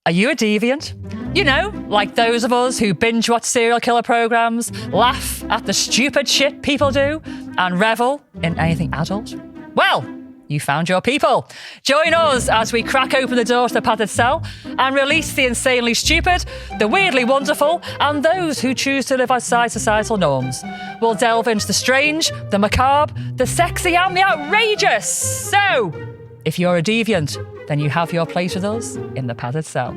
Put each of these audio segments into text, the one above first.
Are you a deviant? You know, like those of us who binge watch serial killer programs, laugh at the stupid shit people do, and revel in anything adult? Well, you found your people. Join us as we crack open the door to the padded cell and release the insanely stupid, the weirdly wonderful, and those who choose to live outside societal norms. We'll delve into the strange, the macabre, the sexy, and the outrageous. So, if you're a deviant, then you have your place with us in the padded cell.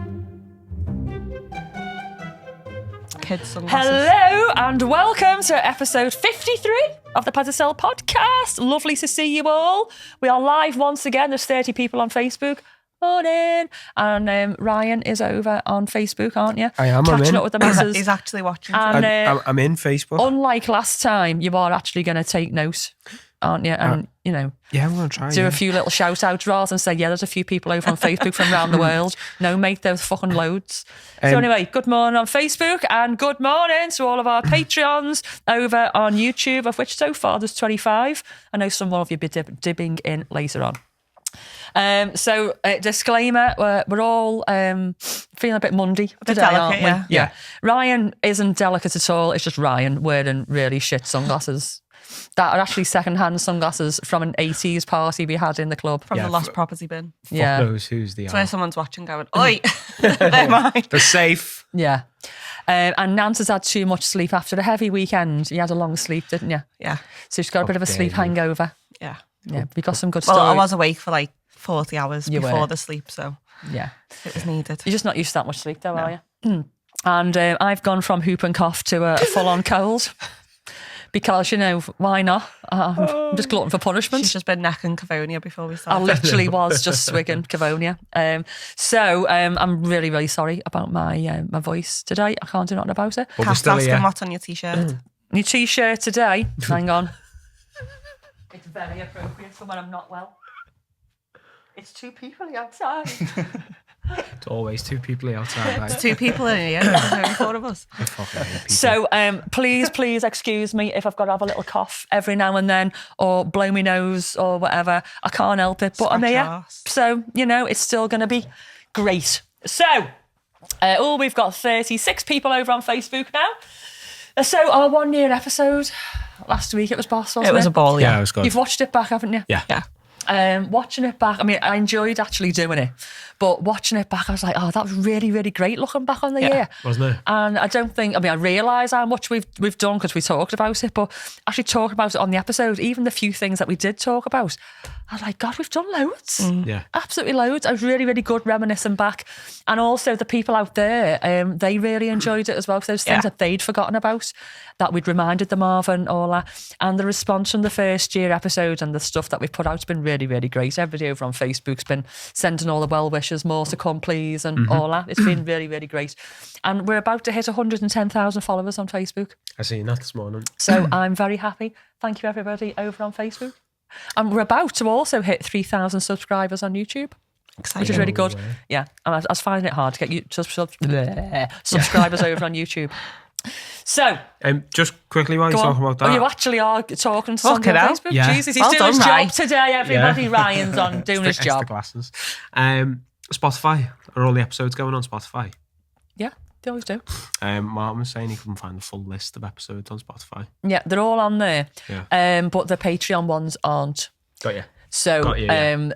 Hello and welcome to episode 53 of the Padded Cell podcast. Lovely to see you all. We are live once again. There's 30 people on Facebook. Morning. And Ryan is over on Facebook, aren't you? I am. Catching up with the masses. He's actually watching. And, I'm in Facebook. Unlike last time, you are actually going to take notes, aren't you? And, you know, yeah, I'm going to try. Do a few little shout outs rather than say, yeah, there's a few people over on Facebook from around the world. No, mate, there's fucking loads. So anyway, good morning on Facebook and good morning to all of our Patreons over on YouTube, of which so far there's 25. I know some more of you will be dibbing in later on. So disclaimer, we're all feeling a bit mundy today, aren't we? Yeah. Ryan isn't delicate at all. It's just Ryan wearing really shit sunglasses that are actually second-hand sunglasses from an 80s party we had in the club. From the lost property bin. Fuck knows who's the It's where someone's watching going, oi, they're mine. They're safe. Yeah. And Nance has had too much sleep after a heavy weekend. You had a long sleep, didn't you? Yeah. So she's got a bit of a sleep hangover. Yeah. Yeah, we got some good stories. Well, I was awake for like 40 hours before the sleep, so yeah, it was needed. You're just not used to that much sleep though, are you? And I've gone from whoop and cough to a full-on cold. Because, you know, why not? I'm just glutton for punishment. She's just been necking Cavonia before we started. I literally was just swigging Cavonia. So I'm really, really sorry about my my voice today. I can't do nothing about it. Cast asking what's on your T-shirt. Your T-shirt today, hang on. It's very appropriate for when I'm not well. It's two people outside. It's always two people outside. Right? It's two people in here. There's only four of us. So please excuse me if I've got to have a little cough every now and then or blow my nose or whatever. I can't help it, but I'm here. So, you know, it's still going to be great. So, we've got 36 people over on Facebook now. So our 1 year episode last week, it was boss, wasn't it? It was a ball, yeah. It was good. You've watched it back, haven't you? Yeah. Watching it back, I mean, I enjoyed actually doing it, but watching it back, I was like, oh, that was really, really great looking back on the year. Wasn't it? And I don't think, I mean, I realise how much we've done because we talked about it, but actually talking about it on the episode, even the few things that we did talk about, I was like, God, we've done loads. Yeah. Absolutely loads. I was really, really good reminiscing back. And also the people out there, they really enjoyed it as well, because those things that they'd forgotten about, that we'd reminded them of and all that. And the response from the first year episode and the stuff that we've put out has been really, really great. Everybody over on Facebook's been sending all the well wishes, more to come please, and all that. It's been really, really great. And we're about to hit 110,000 followers on Facebook. I seen that this morning. So I'm very happy. Thank you everybody over on Facebook. And we're about to also hit 3,000 subscribers on YouTube. Exciting. Which is really good. Yeah, and I was finding it hard to get subscribers over on YouTube. So, just quickly while you're talking about that. Oh, you actually are talking to somebody on Facebook? Yeah. Jesus, he's doing his job today, everybody. Ryan's on doing his job. Glasses. Spotify. Are all the episodes going on Spotify? Yeah, they always do. Martin was saying he couldn't find the full list of episodes on Spotify. Yeah, they're all on there. Yeah. But the Patreon ones aren't. Got you. So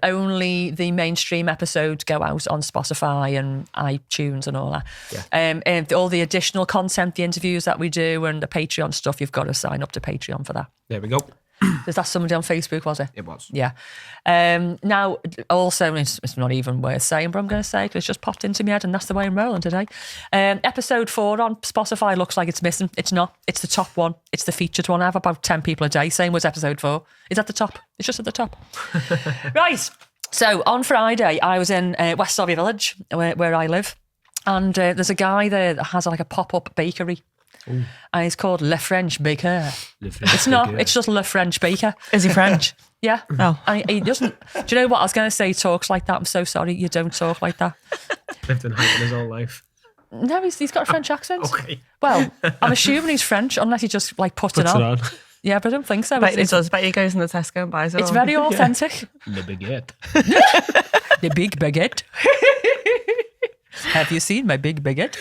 only the mainstream episodes go out on Spotify and iTunes and all that. Yeah. And all the additional content, the interviews that we do and the Patreon stuff, you've got to sign up to Patreon for that. There we go. Is that somebody on Facebook, was it? It was. Yeah. Now, also, it's not even worth saying, but I'm going to say because it's just popped into my head and that's the way I'm rolling today. Episode 4 on Spotify looks like it's missing. It's not. It's the top one. It's the featured one. I have about 10 people a day saying, was episode 4? It's at the top. It's just at the top. Right. So on Friday, I was in West Surrey Village, where I live. And there's a guy there that has like a pop-up bakery. Ooh. And it's called Le French Baker. It's not, it's just Le French Baker. Is he French? Yeah. Oh. And he doesn't, do you know what? I was going to say he talks like that. I'm so sorry. You don't talk like that. Lived in Hyden his whole life. No, he's got a French accent. Okay. Well, I'm assuming he's French unless he just like puts it on. Yeah, but I don't think so. But he does. But he goes in the Tesco and buys it. It's very authentic. Le baguette. The big baguette. Have you seen my big bigot?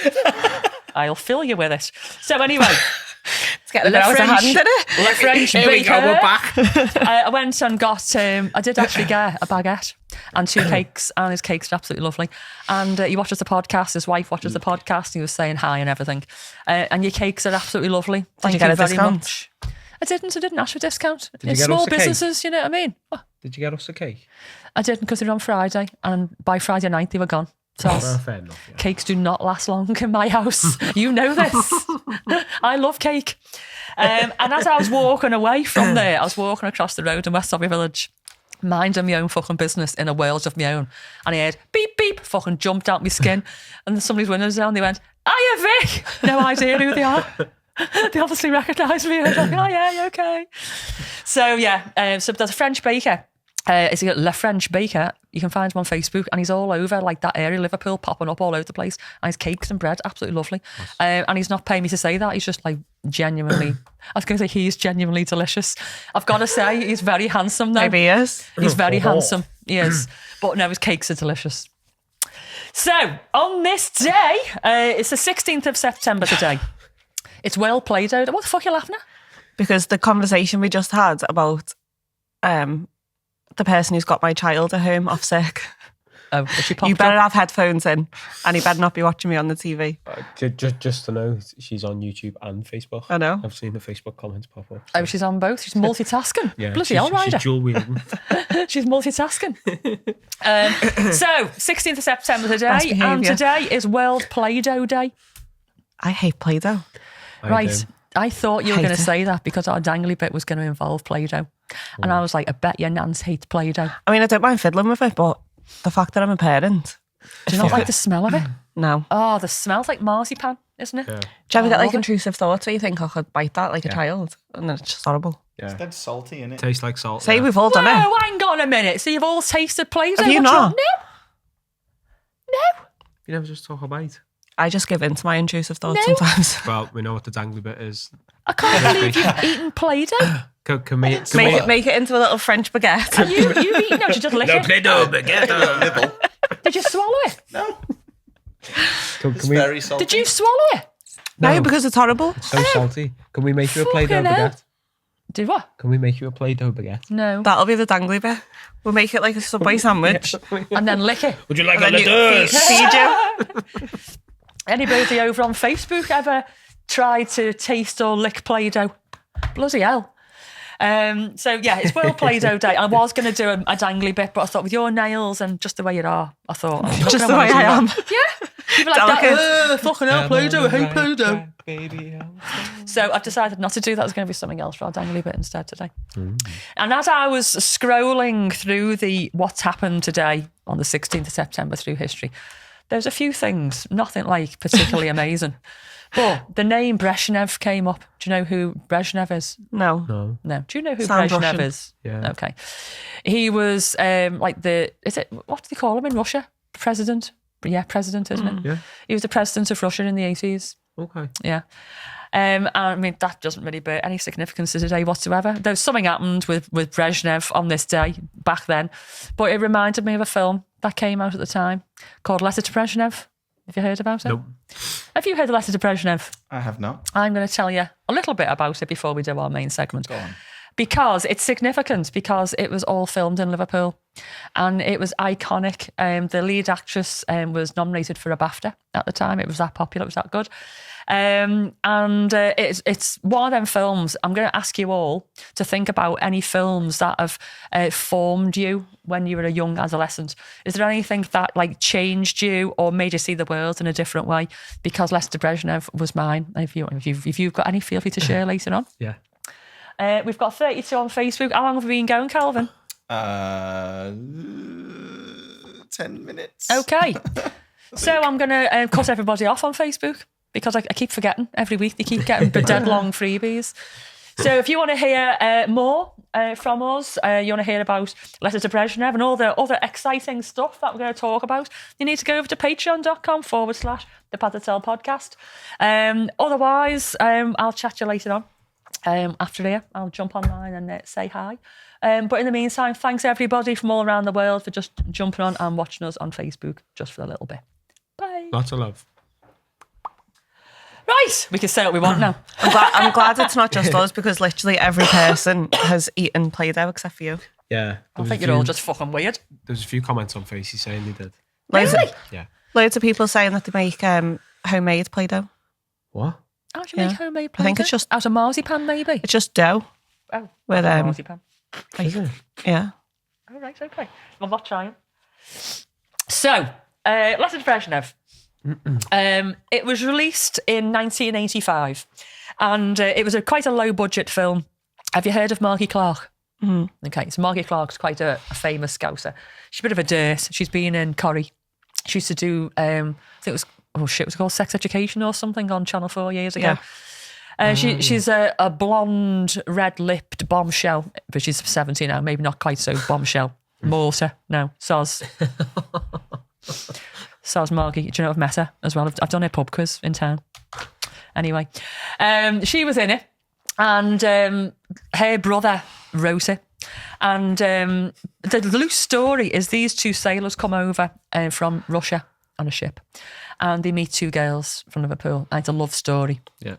I'll fill you with it. So anyway, Let's get the nose a hand in it. Le French Here we go, we're back. I went and got, I did actually get a baguette and 2 cakes, and his cakes are absolutely lovely. And he watches the podcast, his wife watches the podcast, and he was saying hi and everything. And your cakes are absolutely lovely. Thank you get a very discount? much. I didn't ask for a discount. Did you It's get small us a cake? businesses, you know what I mean? Oh, Did you get us a cake? I didn't because they were on Friday, and by Friday night they were gone. So Well, fair enough. Yeah. cakes do not last long in my house. You know this. I love cake. And as I was walking away from there, I was walking across the road in West Surrey Village, minding my own fucking business in a world of my own. And I heard beep, beep, fucking jumped out my skin. And then somebody's windows down, they went, "Hiya, Vic." No idea who they are. They obviously recognised me. I was like, "Oh, yeah, you okay?" So, yeah, so there's a French baker. It's a Le French baker. You can find him on Facebook, and he's all over like that area, Liverpool, popping up all over the place. And his cakes and bread, absolutely lovely. And he's not paying me to say that. He's just like genuinely, I was going to say he's genuinely delicious. I've got to say, he's very handsome though. Maybe he is. He's very handsome. He is. But no, his cakes are delicious. So on this day, it's the 16th of September today. It's World Play-Doh. What the fuck are you laughing at? Because the conversation we just had about the person who's got my child at home off sick. Oh, has she popped You better up? have headphones in, and he better not be watching me on the TV. Just to know, she's on YouTube and Facebook. I know. I've seen the Facebook comments pop up. Oh, she's on both. She's multitasking. Yeah, Bloody hell, Ryder. she's dual wielding. She's multitasking. So, 16th of September Best today, behaviour. and today is World Play-Doh Day. I hate Play-Doh. Right. I thought you were Hate going to it. say that because our dangly bit was going to involve Play-Doh. And I was like, I bet your Nance hates Play-Doh. I mean, I don't mind fiddling with it, but the fact that I'm a parent, Do you not like the smell of it? no. Oh, the smell's like marzipan, isn't it? Yeah. Do you ever I get like love it. intrusive thoughts where you think I could bite that like a child? And then it's just horrible. Yeah. It's dead salty, innit? Tastes like salt. Say yeah. we've all done it. Oh, hang on a minute. So you've all tasted Play-Doh? Have you What's wrong? not? No. You never just talk about it. I just give in to my intrusive thoughts No. sometimes. Well, we know what the dangly bit is. I can't believe you've eaten Play-Doh. Can we Make it into a little French baguette. And you've eaten it. You just lick it. Play-Doh baguette. Nibble. Did you swallow it? No, Can it's we? very salty. Did you swallow it? No, because it's horrible. So salty. Can we make you a Play-Doh Fucking hell. baguette? Did what? Can we make you a Play-Doh baguette? No. That'll be the dangly bit. We'll make it like a Subway sandwich. And then lick it. Would you like And then you feed you. Anybody over on Facebook ever tried to taste or lick Play-Doh? Bloody hell. So yeah, it's World Play-Doh Day. I was going to do a dangly bit, but I thought with your nails and just the way you are, I thought I'm not Just gonna the way wanna do I am. that. Yeah. People are like Delicate. that. Fucking hell, Play-Doh. I hate Play-Doh. Baby, So I've decided not to do that. There's going to be something else for our dangly bit instead today. And as I was scrolling through the what's happened today on the 16th of September through history, there's a few things, nothing like particularly amazing. But the name Brezhnev came up. Do you know who Brezhnev is? No. No. Do you know who Sounds Brezhnev Russian. is? Yeah. Okay. He was what do they call him in Russia? President? Yeah, president, isn't it? Yeah. He was the president of Russia in the 80s. Okay. Yeah. I mean, that doesn't really bear any significance to today whatsoever. There's something happened with Brezhnev on this day back then, but it reminded me of a film that came out at the time called Letter to Brezhnev. Have you heard about it? Nope. Have you heard of Letter to Brezhnev? I have not. I'm going to tell you a little bit about it before we do our main segment. Go on. Because it's significant, because it was all filmed in Liverpool and it was iconic. The lead actress was nominated for a BAFTA at the time. It was that popular, it was that good. It's one of them films. I'm going to ask you all to think about any films that have formed you when you were a young adolescent. Is there anything that like changed you or made you see the world in a different way? Because Lester Brezhnev was mine. If you've got any, feel free to share later on. Yeah. We've got 32 on Facebook. How long have we been going, Calvin? 10 minutes. Okay. So I'm going to cut everybody off on Facebook because I keep forgetting every week. They keep getting dead long freebies. So if you want to hear more from us, you want to hear about Letter to Brezhnev and all the other exciting stuff that we're going to talk about, you need to go over to patreon.com/the Pad That Tell podcast. Otherwise, I'll chat to you later on. After here, I'll jump online and say hi. But in the meantime, thanks everybody from all around the world for just jumping on and watching us on Facebook just for a little bit. Bye. Bye. Lots of love. Right, we can say what we want now. I'm glad it's not just us because literally every person has eaten Play-Doh except for you. Yeah. I think you're all just fucking weird. There's a few comments on Facey saying they did. Really? Yeah. Loads of people saying that they make homemade Play-Doh. What? How do you make homemade Play-Doh? I think it's just out of marzipan, maybe. It's just dough. Oh, with marzipan. Is it? Yeah. Oh, right, okay. I'm not trying. So, Leonard Brezhnev. It was released in 1985, and it was quite a low-budget film. Have you heard of Margie Clark? Mm-hmm. Okay, so Margie Clark's quite a famous scouser. She's a bit of a dirt. She's been in Corrie. She used to do, I think it was, was it called Sex Education or something on Channel 4 years ago. Yeah. She's a blonde, red-lipped bombshell, but she's 70 now, maybe not quite so bombshell. Mortar, no, Soz. Soz Margie. Do you know I've met her as well? I've done a pub quiz in town. Anyway, she was in it, and her brother wrote it. And the loose story is these two sailors come over from Russia on a ship, and they meet two girls from Liverpool. And it's a love story. Yeah.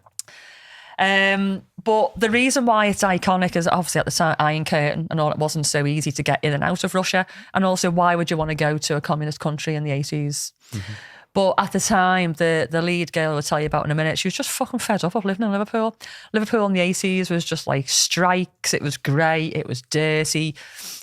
But the reason why it's iconic is obviously at the time Iron Curtain and all, it wasn't so easy to get in and out of Russia, and also why would you want to go to a communist country in the 80s? Mm-hmm. But at the time, the lead girl I'll tell you about in a minute, she was just fucking fed up of living in Liverpool. Liverpool in the 80s was just like strikes, it was grey, it was dirty,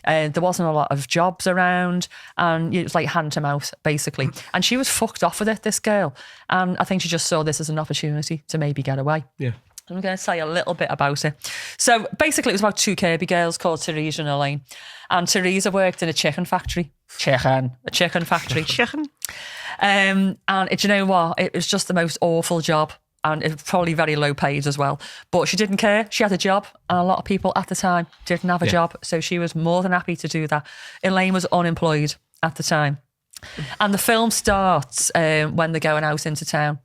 there wasn't a lot of jobs around, and it was like hand to mouth, basically. And she was fucked off with it, this girl. And I think she just saw this as an opportunity to maybe get away. Yeah. I'm going to tell you a little bit about it. So basically it was about two Kirby girls called Teresa and Elaine. And Teresa worked in a chicken factory. A chicken factory. Chicken. And do you know what? It was just the most awful job. And it was probably very low paid as well. But she didn't care. She had a job. And a lot of people at the time didn't have a job. So she was more than happy to do that. Elaine was unemployed at the time. And the film starts when they're going out into town.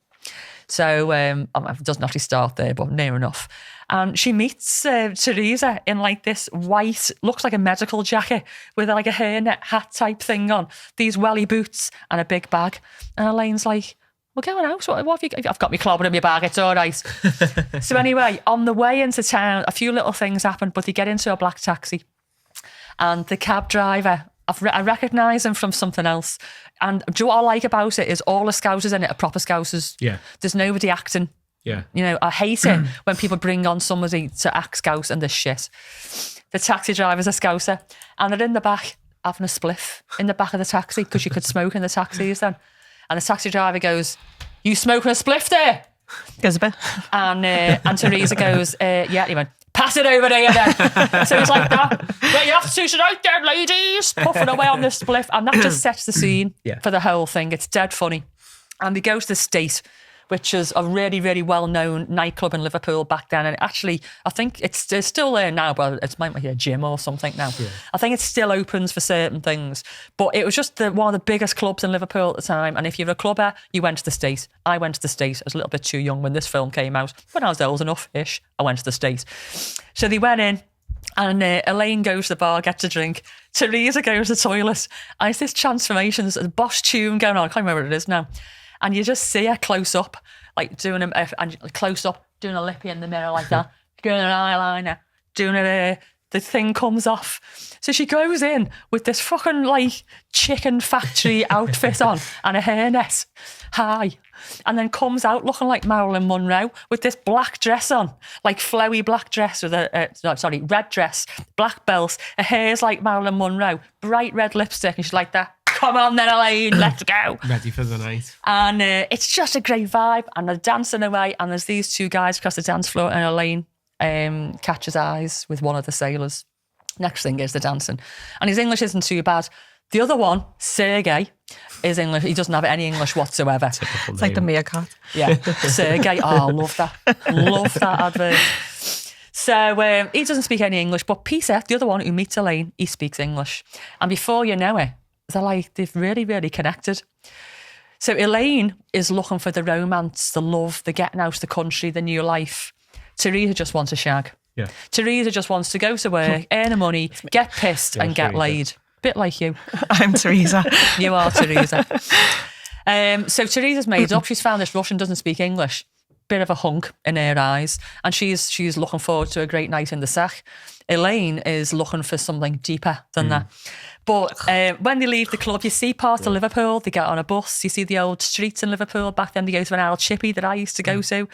So it doesn't actually start there, but near enough. And she meets Teresa in like this white, looks like a medical jacket with like a hairnet hat type thing on, these welly boots and a big bag. And Elaine's like, we're going out. What have you got? I've got me clobbered in my bag. It's all right. So anyway, on the way into town, a few little things happen, but they get into a black taxi. And the cab driver, I recognise him from something else. And do you know what I like about it is all the scousers in it are proper scousers. Yeah. There's nobody acting. Yeah. You know, I hate it when people bring on somebody to act scouse and this shit. The taxi driver's a scouser and they're in the back having a spliff in the back of the taxi because you could smoke in the taxis then. And the taxi driver goes, you smoking a spliff there? Goes a bit. And Teresa goes, yeah. He went, pass it over there then. So it's like that. Well, you have to sit out there, ladies, puffing away on this spliff. And that just sets the scene for the whole thing. It's dead funny. And they go to the State, which is a really, really well-known nightclub in Liverpool back then. And actually, I think it's still there now, but it might be a gym or something now. Yeah. I think it still opens for certain things. But it was just one of the biggest clubs in Liverpool at the time. And if you're a clubber, you went to the State. I went to the State. I was a little bit too young when this film came out. When I was old enough-ish, I went to the State. So they went in. And Elaine goes to the bar, gets a drink. Teresa goes to the toilet. And it's this transformation. There's a Bosch tune going on. I can't remember what it is now. And you just see her close up, like doing a lippy in the mirror like that, doing an eyeliner, doing it. The thing comes off. So she goes in with this fucking like chicken factory outfit on and a hairnet. Hi. And then comes out looking like Marilyn Monroe with this black dress on, like flowy black dress with red dress, black belt. Her hair's like Marilyn Monroe, bright red lipstick. And she's like that. Come on then, Elaine, let's go. Ready for the night. And it's just a great vibe. And they're dancing away. And there's these two guys across the dance floor. And Elaine catches eyes with one of the sailors. Next thing is the dancing. And his English isn't too bad. The other one, Sergey, is English. He doesn't have any English whatsoever. It's like the meerkat. Yeah, Sergey. Oh, love that. Love that advert. So he doesn't speak any English. But Peter, the other one who meets Elaine, he speaks English. And before you know it, they've really, really connected. So Elaine is looking for the romance, the love, the getting out of the country, the new life. Teresa just wants a shag. Yeah. Teresa just wants to go to work, earn the money, get pissed and get laid. Bit like you. I'm Teresa. You are Teresa. So Teresa's made up. She's found this Russian doesn't speak English. Bit of a hunk in her eyes. And she's looking forward to a great night in the sack. Elaine is looking for something deeper than that. But when they leave the club, you see parts of Liverpool. They get on a bus. You see the old streets in Liverpool. Back then, they go to an old chippy that I used to go to.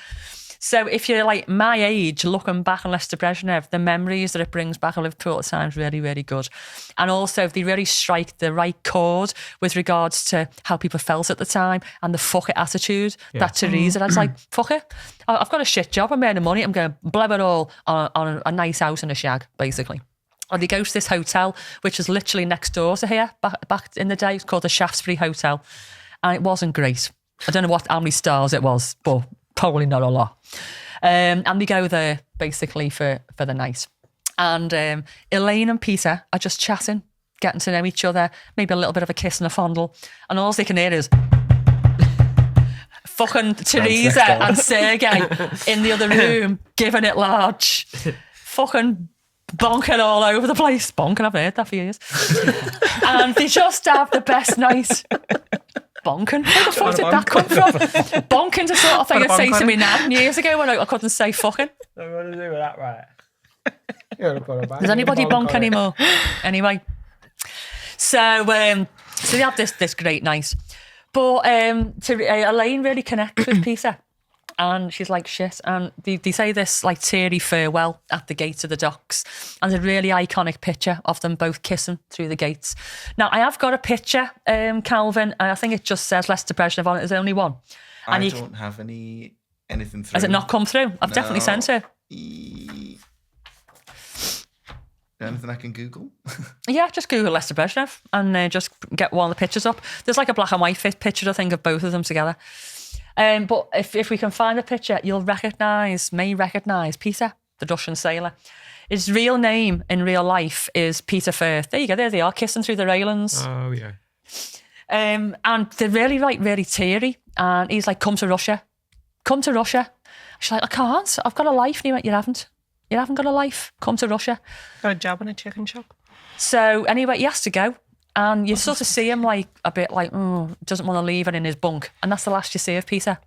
So if you're like my age, looking back on Leicester Brezhnev, the memories that it brings back of Liverpool at times really, really good. And also they really strike the right chord with regards to how people felt at the time and the fuck it attitude that Teresa had. It's like, fuck it. I've got a shit job. I'm earning money. I'm going to blow it all on a nice house and a shag, basically. And they go to this hotel, which is literally next door to here back in the day. It's called the Shaftesbury Hotel. And it wasn't great. I don't know how many stars it was, but probably not a lot. And we go there basically for the night. And Elaine and Peter are just chatting, getting to know each other, maybe a little bit of a kiss and a fondle. And all they can hear is fucking Teresa and Sergei in the other room giving it large. Fucking bonking all over the place. Bonking, I've heard that for years. And they just have the best night. Bonking? Where the fuck did that come from? Bonking's a sort of thing I'd say to me now years ago when I couldn't say fucking. I'm going to do that right. Does anybody bonk anymore? Anyway. So they have this great night. But Elaine really connects with Peter. And she's like, shit. And they say this like teary farewell at the gates of the docks. And there's a really iconic picture of them both kissing through the gates. Now, I have got a picture, Calvin, and I think it just says Leicester Brezhnev on it. There's only one. And I don't have anything through. Has it not come through? I've definitely sent it. Anything I can Google? Yeah, just Google Leicester Brezhnev and just get one of the pictures up. There's like a black and white picture, I think, of both of them together. But if we can find a picture, you'll may recognise Peter, the Russian sailor. His real name in real life is Peter Firth. There you go, there they are, kissing through the railings. Oh, yeah. And they're really, like, really teary. And he's like, come to Russia. Come to Russia. She's like, I can't. I've got a life. And he went, you haven't. You haven't got a life. Come to Russia. Got a job in a chicken shop. So anyway, he has to go. And you sort of see him like a bit like, doesn't want to leave it in his bunk. And that's the last you see of Peter.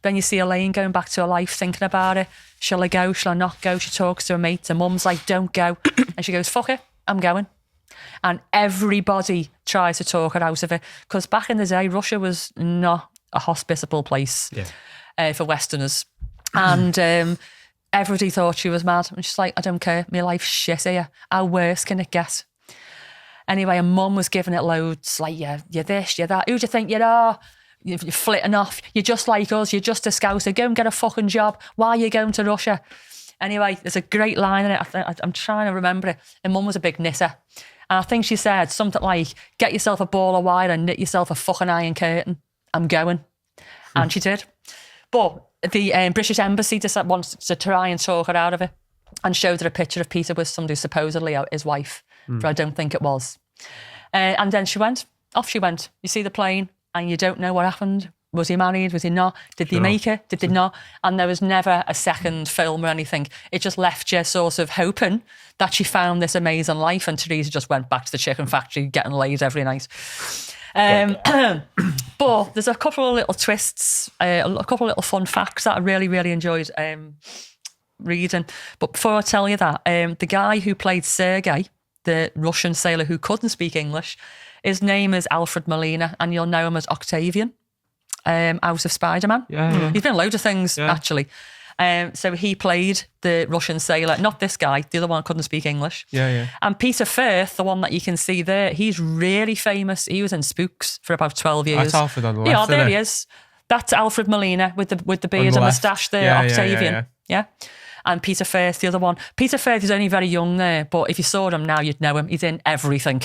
Then you see Elaine going back to her life, thinking about it. Shall I go? Shall I not go? She talks to her mate. Her mum's like, don't go. And she goes, fuck it, I'm going. And everybody tries to talk her out of it. Because back in the day, Russia was not a hospitable place for Westerners. And everybody thought she was mad. And she's like, I don't care. My life's shit here. How worse can it get? Anyway, her mum was giving it loads, like, you're this, you're that. Who do you think you are? You're flitting off. You're just like us. You're just a scouser. Go and get a fucking job. Why are you going to Russia? Anyway, there's a great line in it. I'm trying to remember it. Her mum was a big knitter. And I think she said something like, get yourself a ball of wire and knit yourself a fucking iron curtain. I'm going. And she did. But the British Embassy wanted to try and talk her out of it and showed her a picture of Peter with somebody supposedly his wife. But I don't think it was. And then off she went. You see the plane and you don't know what happened. Was he married? Was he not? Did they make it? Did they not? And there was never a second film or anything. It just left you sort of hoping that she found this amazing life, and Teresa just went back to the chicken factory getting laid every night. But there's a couple of little twists, a couple of little fun facts that I really, really enjoyed reading. But before I tell you that, the guy who played Sergei, the Russian sailor who couldn't speak English, his name is Alfred Molina, and you'll know him as Octavian out of Spider-Man. He's been in loads of things, actually. So he played the Russian sailor, not this guy, the other one couldn't speak English. And Peter Firth, the one that you can see there, he's really famous. He was in Spooks for about 12 years. That's Alfred on the left. Yeah, there he is. That's Alfred Molina with the beard and moustache there, Octavian. Yeah. And Peter Firth, the other one. Peter Firth is only very young there, but if you saw him now, you'd know him. He's in everything.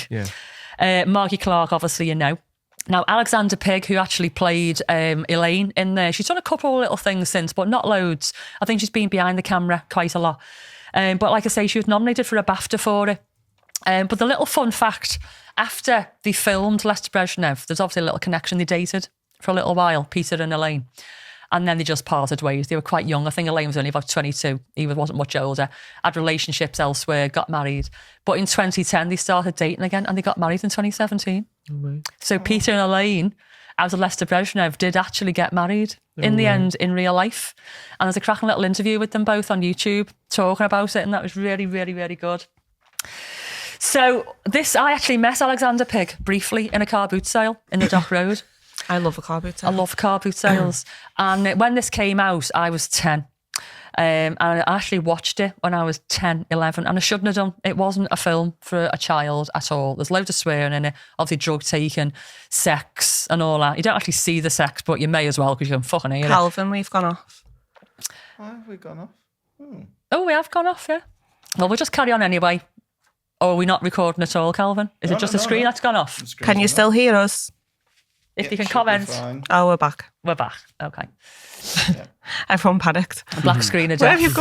Margie Clark, obviously, you know. Now, Alexander Pig, who actually played Elaine in there, she's done a couple of little things since, but not loads. I think she's been behind the camera quite a lot. But like I say, she was nominated for a BAFTA for it. But the little fun fact, after they filmed Leicester Brezhnev, there's obviously a little connection. They dated for a little while, Peter and Elaine. And then they just parted ways. They were quite young. I think Elaine was only about 22. He wasn't much older. Had relationships elsewhere, got married. But in 2010, they started dating again and they got married in 2017. So Peter and Elaine as Lester Brezhnev did actually get married in the end in real life. And there's a cracking little interview with them both on YouTube talking about it, and that was really, really, really good. So I actually met Alexander Pig briefly in a car boot sale in the Dock Road. I love a car boot sale. I love car boot sales. And when this came out, I was 10. And I actually watched it when I was 10, 11, and I shouldn't have done. It wasn't a film for a child at all. There's loads of swearing in it, obviously drug taking, sex and all that. You don't actually see the sex, but you may as well because you can fucking hear it. Calvin, we've gone off. Why have we gone off? Oh, we have gone off, yeah. Well, we'll just carry on anyway. Or are we not recording at all, Calvin? Is it just the screen that's gone off? Can you still hear us? If you can comment. Oh, we're back. We're back. Okay. Yeah. Everyone panicked. Black screen of Where death. have you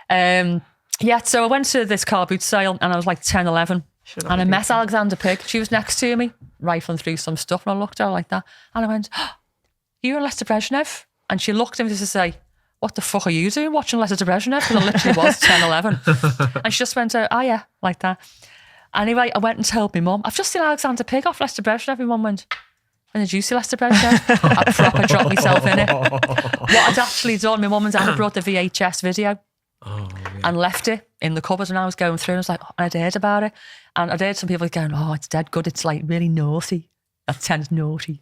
gone? Yeah, so I went to this car boot sale and I was like 10, 11. And I met Alexander Pig. She was next to me, rifling through some stuff, and I looked at her like that. And I went, you're Lester Brezhnev? And she looked at me to say, what the fuck are you doing watching Lester Brezhnev? Because I literally was 10, 11. And she just went, oh yeah, like that. Anyway, I went and told my mum, I've just seen Alexander Pig off Lester Brezhnev. My mum went, and did you see Lester Brezhnev? I proper dropped myself in it. What I'd actually done, my mum and dad had brought the VHS video and left it in the cupboard, and I was going through and I was like, and I'd heard about it. And I'd heard some people going, oh, it's dead good. It's like really naughty. That 10's naughty.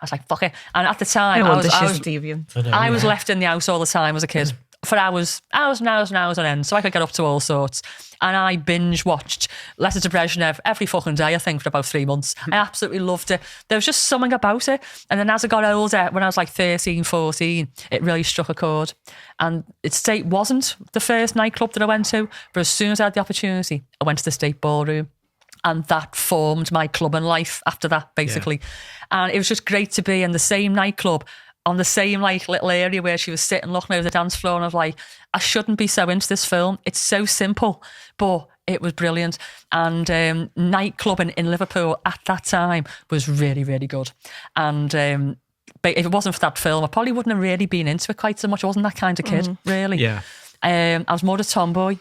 I was like, fuck it. And at the time, I was deviant. I was left in the house all the time as a kid for hours and hours on end, so I could get up to all sorts. And I binge watched Lester Brezhnev every fucking day, I think, for about 3 months. I absolutely loved it. There was just something about it. And then as I got older, when I was like 13, 14, it really struck a chord. And State wasn't the first nightclub that I went to, but as soon as I had the opportunity, I went to the State Ballroom. And that formed my clubbing life after that, basically. Yeah. And it was just great to be in the same nightclub on the same like little area where she was sitting looking over the dance floor, and I was like, I shouldn't be so into this film. It's so simple, but it was brilliant. And nightclubbing in Liverpool at that time was really, really good. And but if it wasn't for that film, I probably wouldn't have really been into it quite so much. I wasn't that kind of kid, really. Yeah. I was more a tomboy.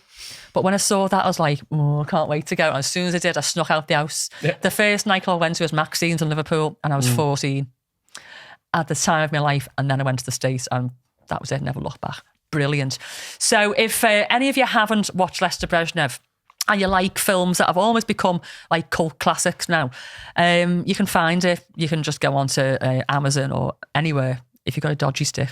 But when I saw that, I was like, oh, I can't wait to go. And as soon as I did, I snuck out the house. Yeah. The first nightclub I went to was Maxine's in Liverpool, and I was 14 at the time of my life. And then I went to the States, and that was it. Never looked back. Brilliant. So if any of you haven't watched Lester Brezhnev and you like films that have almost become like cult classics now, you can find it. You can just go onto Amazon or anywhere. If you've got a dodgy stick,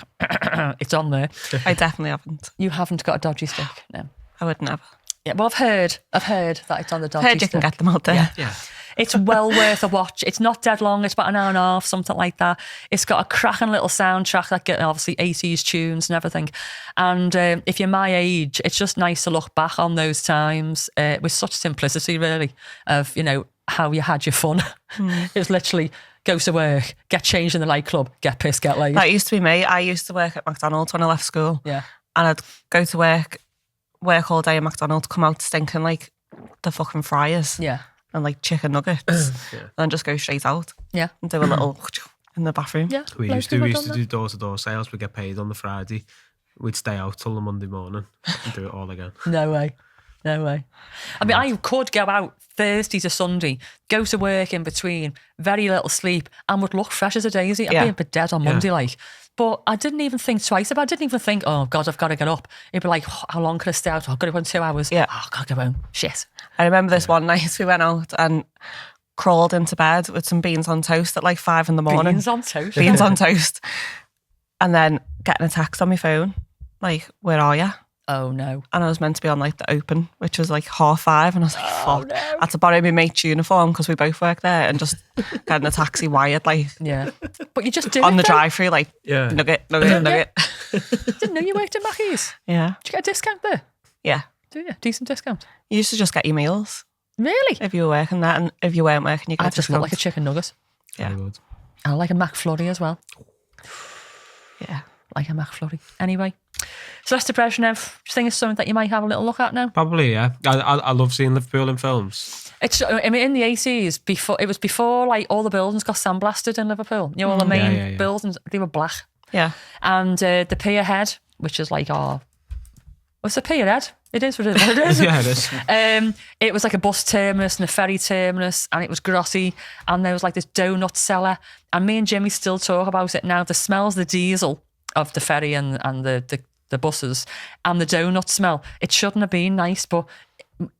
it's on there. I definitely haven't. You haven't got a dodgy stick? No. I would never. Yeah, well, I've heard that it's on the dodgy Heard you stick. can get them out there. Yeah. It's well worth a watch. It's not dead long. It's about an hour and a half, something like that. It's got a cracking little soundtrack that get obviously 80s tunes and everything. And if you're my age, it's just nice to look back on those times with such simplicity, really, of, you know, how you had your fun. It was literally go to work, get changed in the nightclub, get pissed, get laid. That used to be me. I used to work at McDonald's when I left school. Yeah. And I'd go to work all day at McDonald's, come out stinking like the fucking fryers. Yeah. And like chicken nuggets. And then just go straight out. Yeah. And do a little in the bathroom. Yeah. We used to do door-to-door sales. We get paid on the Friday. We'd stay out till the Monday morning and do it all again. No way. I mean, I could go out Thursday to Sunday, go to work in between, very little sleep, and would look fresh as a daisy. I'd be a bit dead on Monday, like. But I didn't even think twice about it. I didn't even think, oh, God, I've got to get up. It'd be like, oh, how long can I stay out? Oh, I've got to go in 2 hours. Yeah. Oh, I've got to go home. Shit. I remember this one night we went out and crawled into bed with some beans on toast at like 5 in the morning. Beans on toast? Beans on toast. And then getting a text on my phone, like, where are you? Oh, no. And I was meant to be on like the Open, which was like 5:30. And I was like, fuck. No. I had to borrow my mate's uniform because we both work there, and just getting a taxi wired, like. Yeah. But you just do on it, the though. drive-through, like, nugget. Didn't know you worked at Mackey's. Yeah. Did you get a discount there? Yeah. Do you? Decent discount? You used to just get your meals. Really? If you were working there, and if you weren't working, you got I just look like a chicken nugget. Yeah. I like a McFlurry as well. Yeah. Like a McFlurry. Anyway. So Lester Brezhnev, do you think it's something that you might have a little look at now? Probably, yeah. I love seeing Liverpool in films. It's, I mean, in the 80s, before like all the buildings got sandblasted in Liverpool. You know, all the main buildings, they were black. Yeah. And the pier head, which is like what's the pier head? It is what it is. Yeah, it is. It was like a bus terminus and a ferry terminus, and it was grotty, and there was like this donut cellar, and me and Jimmy still talk about it now. The smells, the diesel of the ferry and the buses, and the donut smell. It shouldn't have been nice, but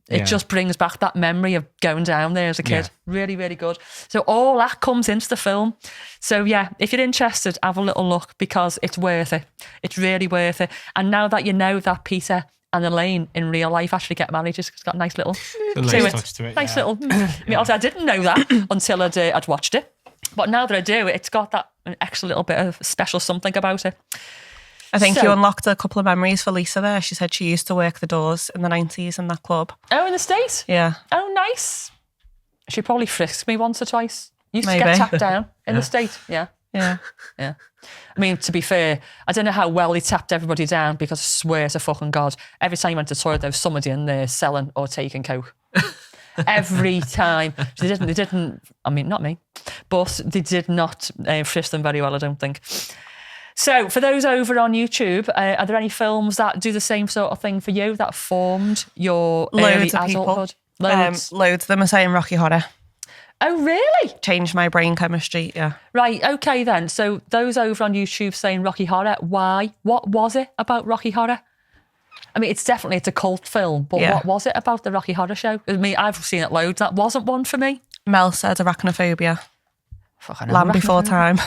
it just brings back that memory of going down there as a kid. Yeah. Really, really good. So all that comes into the film. So yeah, if you're interested, have a little look, because it's worth it. It's really worth it. And now that you know that Peter and Elaine in real life actually get married, just it's got a nice little touch to it. nice little. I mean, also, I didn't know that until I'd watched it, but now that I do, it's got that an extra little bit of special something about it. I think you unlocked a couple of memories for Lisa there. She said she used to work the doors in the 90s in that club. Oh, in the States? Yeah. Oh, nice. She probably frisked me once or twice. Used Maybe. to get tapped down in the States. Yeah. Yeah. Yeah. I mean, to be fair, I don't know how well he tapped everybody down, because I swear to fucking God, every time you went to the toilet, there was somebody in there selling or taking coke. Every time. They didn't, I mean, not me, but they did not frisk them very well, I don't think. So, for those over on YouTube, are there any films that do the same sort of thing for you, that formed your early Loads of adulthood? people. Loads. Loads of them are saying Rocky Horror. Oh, really? Changed my brain chemistry, yeah. Right, okay then. So, those over on YouTube saying Rocky Horror, why? What was it about Rocky Horror? I mean, it's a cult film, but what was it about the Rocky Horror Show? I mean, I've seen it loads. That wasn't one for me. Mel said arachnophobia. Fucking hell, Land Before Time.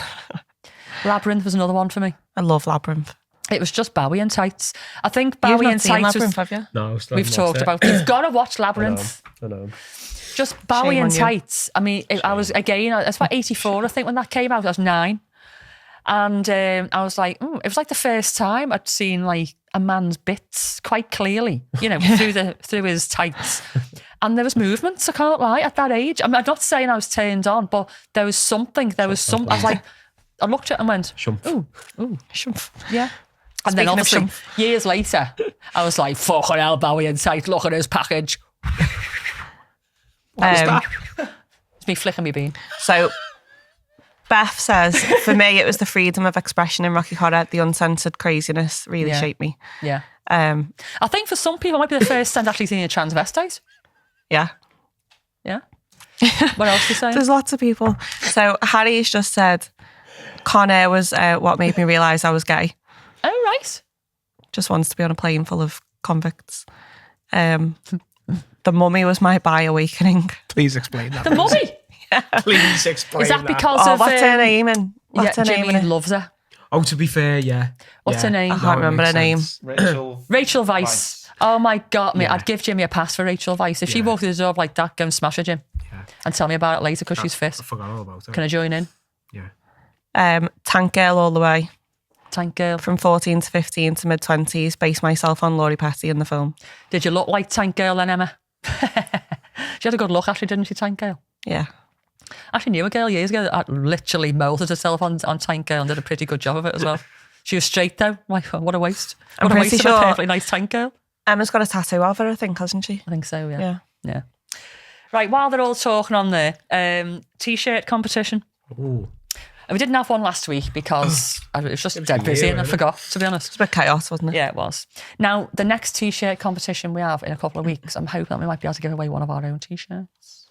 Labyrinth was another one for me. I love Labyrinth. It was just Bowie and tights. I think You've Bowie not and seen tights Labyrinth, was. have you? No, We've talked about. You've got to watch Labyrinth. I know. Just Bowie Shame and on you. tights. I mean, I was about 84, I think, when that came out. I was 9. And I was like, it was like the first time I'd seen like a man's bits quite clearly, through his tights. And there was movements, I can't lie, at that age. I mean, I'm not saying I was turned on, but there was something. I was like, I looked at it and went, Shump. ooh, Shump. yeah. And then Speaking of obviously, shump. years later, I was like, fucking hell, Bowie and tights, look at his package. It's me flicking me bean. So, Beth says, for me, it was the freedom of expression in Rocky Horror. The uncensored craziness really shaped me. Yeah. I think for some people, it might be the first time actually seeing a transvestite. Yeah. Yeah. What else are you saying? There's lots of people. So, Harry's just said, Con Air was what made me realise I was gay. Oh, right. Just wants to be on a plane full of convicts. The Mummy was my bi awakening. Please explain that. The Mummy. Please explain Is that because Oh, of... what's her name? And what's her name? Jamie in it? loves her. Oh, to be fair, yeah. What's her name? I can't remember her name. Rachel Weisz. Oh my God, mate, Yeah. I'd give Jimmy a pass for Rachel Weisz. If she Yeah. walked through the door like that, go and smash her, Jim. Yeah. And tell me about it later, because she's fit. I forgot all about it. Can I join in? Yeah. Tank Girl all the way. Tank Girl. From 14 to 15 to mid-20s. Based myself on Laurie Petty in the film. Did you look like Tank Girl then, Emma? She had a good look, actually, didn't she, Tank Girl? Yeah. I actually knew a girl years ago that literally molded herself on Tank Girl and did a pretty good job of it as well. She was straight though. Like, what a waste. I'm What a waste pretty of a sure- perfectly nice Tank Girl. Emma's got a tattoo of her, I think, hasn't she? I think so, Yeah. Yeah. Right, while they're all talking on there, T-shirt competition. Ooh. We didn't have one last week because it was just dead busy and I forgot, to be honest. It's a bit chaos, wasn't it? Yeah, it was. Now, the next T-shirt competition we have in a couple of weeks, I'm hoping that we might be able to give away one of our own T-shirts.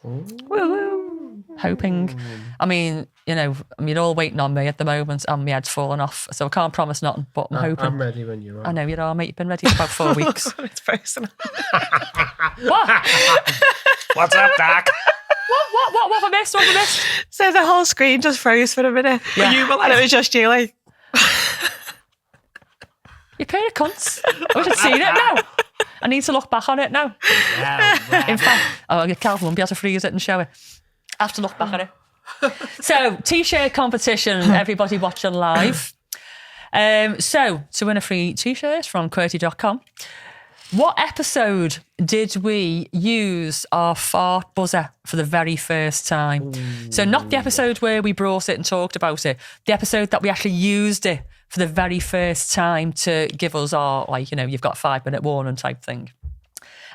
Hoping. I mean, you're all waiting on me at the moment and my head's falling off, so I can't promise nothing, but I'm hoping. I'm ready when you are. I know you are, mate. You've been ready for about 4 weeks. It's personal. What? What's up, Doc? What have I missed? What have I missed? So the whole screen just froze for a minute. Yeah. And it was just you, like... You pair of cunts. I wish I'd seen it now. I need to look back on it now. In fact, I'll get Calvin won't be able to freeze it and show it. I have to look back at it. So, T-shirt competition, everybody watching live. So, to win a free T-shirt from QWERTY.com, what episode did we use our fart buzzer for the very first time? Ooh. So, not the episode where we brought it and talked about it, the episode that we actually used it for the very first time to give us our, you've got a 5-minute warning type thing.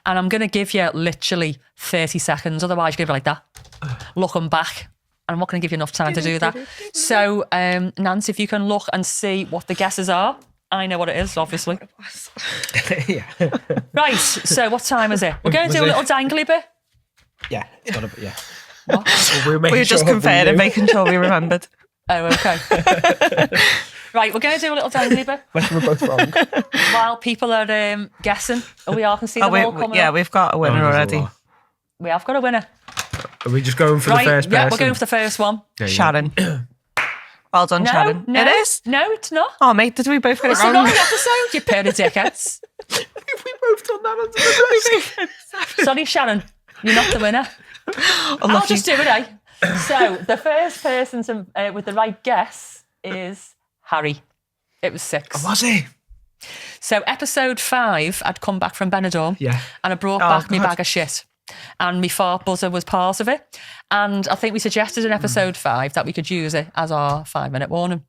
And I'm going to give you literally 30 seconds. Otherwise, you're going to be like that, looking back. And I'm not going to give you enough time to do that. So, Nancy, if you can look and see what the guesses are. I know what it is, obviously. Yeah. Right, so what time is it? We're going to do a little dangly bit. Yeah. It's got to be, yeah. What? We're We were just confirming, making sure we remembered. Oh, okay. Right, we're going to do a little dangly bit We're both wrong. while people are guessing. We all can see them all coming up. We've got a winner already. We have got a winner. Are we just going for Right, the first person? yeah, we're going for the first one. There you Sharon. Well done, No, Sharon. no, It is? No, it's not. Oh, mate, did we both get it It's wrong? not an episode, you pair of dickheads. go. We both done that under the desk. Sorry, Sharon, you're not the winner. I'll just do it, eh? So, the first person with the right guess is Harry. It was 6. Was he? So, episode 5, I'd come back from Benidorm. Yeah. And I brought back my bag of shit. And my fart buzzer was part of it. And I think we suggested in episode 5 that we could use it as our 5-minute warning.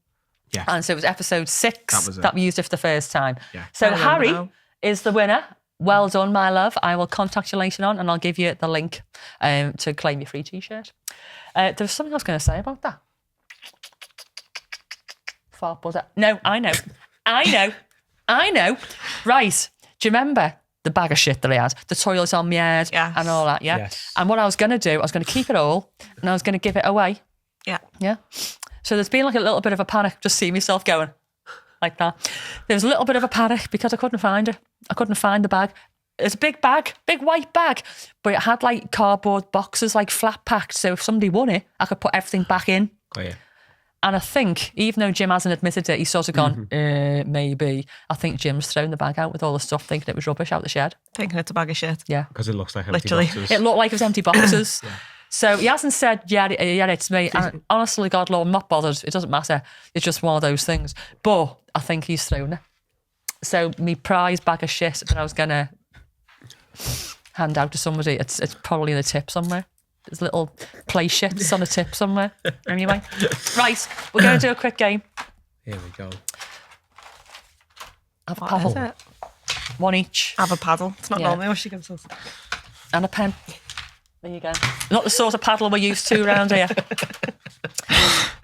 Yeah. And so it was episode 6 was it. that we used it for the first time. Yeah. So I remember Harry now. is the winner. Well done, my love. I will contact you later on and I'll give you the link to claim your free t-shirt. There was something I was going to say about that. Fart buzzer. No, I know. Right. Do you remember the bag of shit that I had? The toilet on my head Yes. and all that, yeah? Yes. And what I was going to do, I was going to keep it all and I was going to give it away, Yeah. yeah? So there's been like a little bit of a panic, just see myself going like that. There was a little bit of a panic because I couldn't find it. I couldn't find the bag. It's a big bag, big white bag, but it had like cardboard boxes, like flat packed. So if somebody won it, I could put everything back in. Oh, yeah. And I think, even though Jim hasn't admitted it, he's sort of gone, maybe. I think Jim's thrown the bag out with all the stuff, thinking it was rubbish out the shed. Thinking it's a bag of shit. Yeah. Because it looks like empty Literally. boxes. It looked like it was empty boxes. So he hasn't said, yeah, it's me. And honestly, God, Lord, I'm not bothered. It doesn't matter. It's just one of those things. But I think he's thrown it. So me prize bag of shit that I was going to hand out to somebody, it's probably in a tip somewhere. There's little play shits on a tip somewhere. Anyway. Right, we're going to do a quick game. Here we go. Have a What is paddle. it? One each. Have a paddle. It's not Yeah. normally what she gives us. And a pen. There you go. Not the sort of paddle we're used to around here.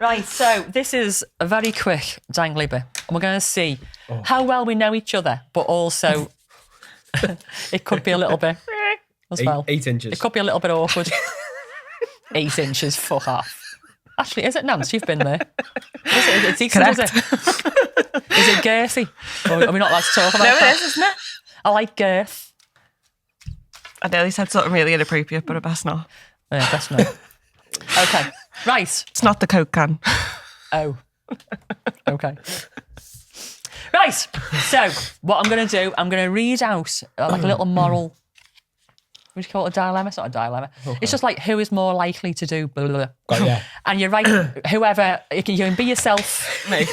Right, so this is a very quick dangly bit. And we're going to see how well we know each other, but also it could be a little bit as well. 8 inches. It could be a little bit awkward. 8 inches, fuck off. Actually, is it, Nance? You've been there. Is it? It's decent, is it? Is it girthy? Or are we not allowed to talk about No, that? it is, isn't it? I like girth. I nearly said something really inappropriate, but I best not. Yeah, that's not. Okay, right. It's not the Coke can. Oh. Okay. Right. So, what I'm going to do, I'm going to read out like a little moral. What do you call it? A dilemma? It's not a dilemma. Okay. It's just like who is more likely to do blah, blah, blah. Oh, yeah. And you're right, whoever, you can be yourself. Me.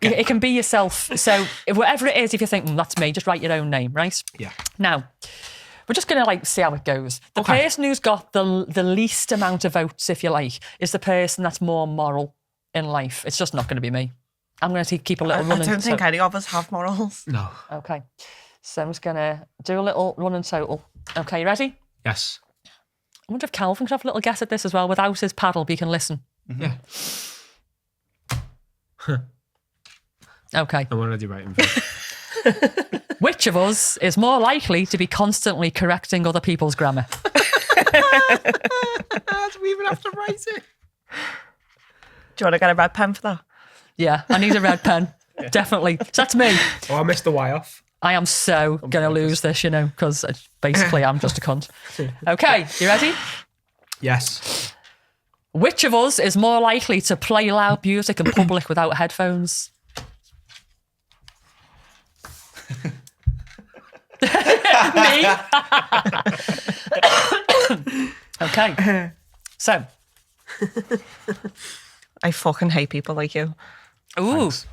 It can be yourself. So, whatever it is, if you think, that's me, just write your own name, right? Yeah. Now, we're just going to like see how it goes. The person who's got the least amount of votes, if you like, is the person that's more moral in life. It's just not going to be me. I'm going to keep a little running. I don't think any of us have morals. No. Okay. So I'm just going to do a little running total. Okay, you ready? Yes. I wonder if Calvin could have a little guess at this as well. Without his paddle, but he can listen. Yeah. Okay. I'm already writing for it. Which of us is more likely to be constantly correcting other people's grammar? Do we even have to write it? Do you want to get a red pen for that? Yeah, I need a red pen. Definitely. So that's me. Oh, I missed the Y off. I am so going to lose this, because basically I'm just a cunt. Okay, you ready? Yes. Which of us is more likely to play loud music in public without headphones? Me. Okay. So. I fucking hate people like you. Ooh. Thanks.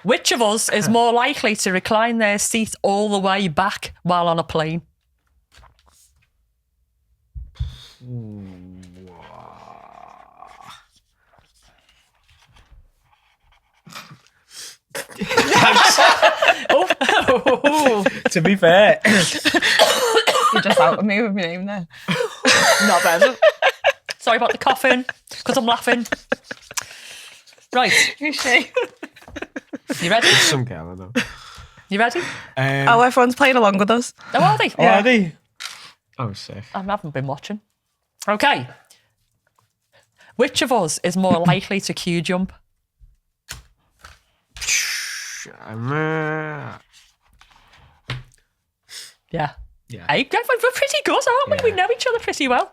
Which of us is more likely to recline their seat all the way back while on a plane? To be fair. You just out with me with my name there. Not bad. Sorry about the coughing, because I'm laughing. Right. Who's she? You ready? Some girl, I know. You ready? Oh, everyone's playing along with us. Oh, are they? Are they? Oh, sick. I haven't been watching. Okay. Which of us is more likely to queue jump? Yeah. Yeah. Hey, we're pretty good, aren't we? Yeah. We know each other pretty well.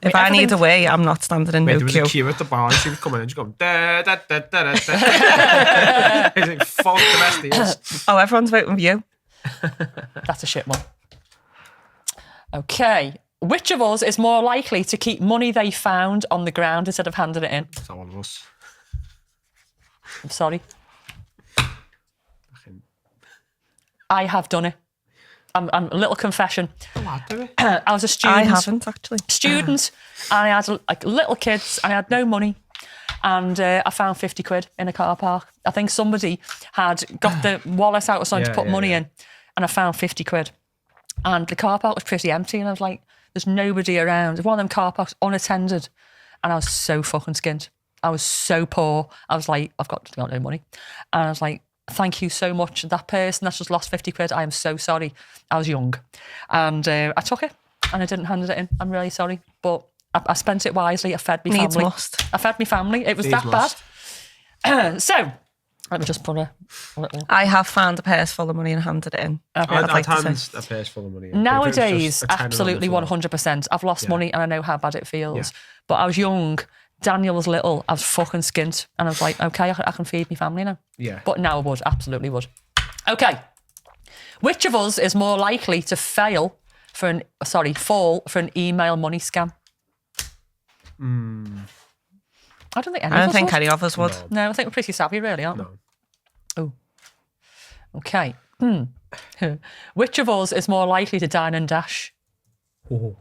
If I need a wee, I'm not standing in Wait, no there was queue. a queue at the bar and she was coming in and she's going, da, da, da, da, da, da. It's like, fuck the rest of us. Oh, everyone's voting for you. That's a shit one. Okay. Which of us is more likely to keep money they found on the ground instead of handing it in? It's all of us. I'm sorry. I have done it. I'm a little confession. I was a student. I haven't, actually. Student, and I had like little kids, and I had no money, and I found 50 quid in a car park. I think somebody had got the wallet out or something to put money in, and I found 50 quid. And the car park was pretty empty, and I was like, there's nobody around. It was one of them car parks, unattended, and I was so fucking skint. I was so poor. I was like, I've got no money. And I was like, thank you so much. That person that's just lost 50 quid, I am so sorry. I was young. And I took it and I didn't hand it in. I'm really sorry. But I spent it wisely. I fed my Needs family. must. I fed my family. It was Needs that must. bad. So, let me just put a little... I have found a purse full of money and handed it in. I'd like to hand say. a purse full of money. in. Nowadays, If it was just a tenner on the absolutely floor. 100%. I've lost Yeah. money and I know how bad it feels. Yeah. But I was young. Daniel was little. I was fucking skint. And I was like, okay, I can feed my family now. Yeah. But now I would, absolutely would. Okay. Which of us is more likely to fall for an email money scam? I don't think any I of don't us think would. any of us would. No, I think we're pretty savvy, really, aren't No. we? Oh. Okay. Which of us is more likely to dine and dash? Oh.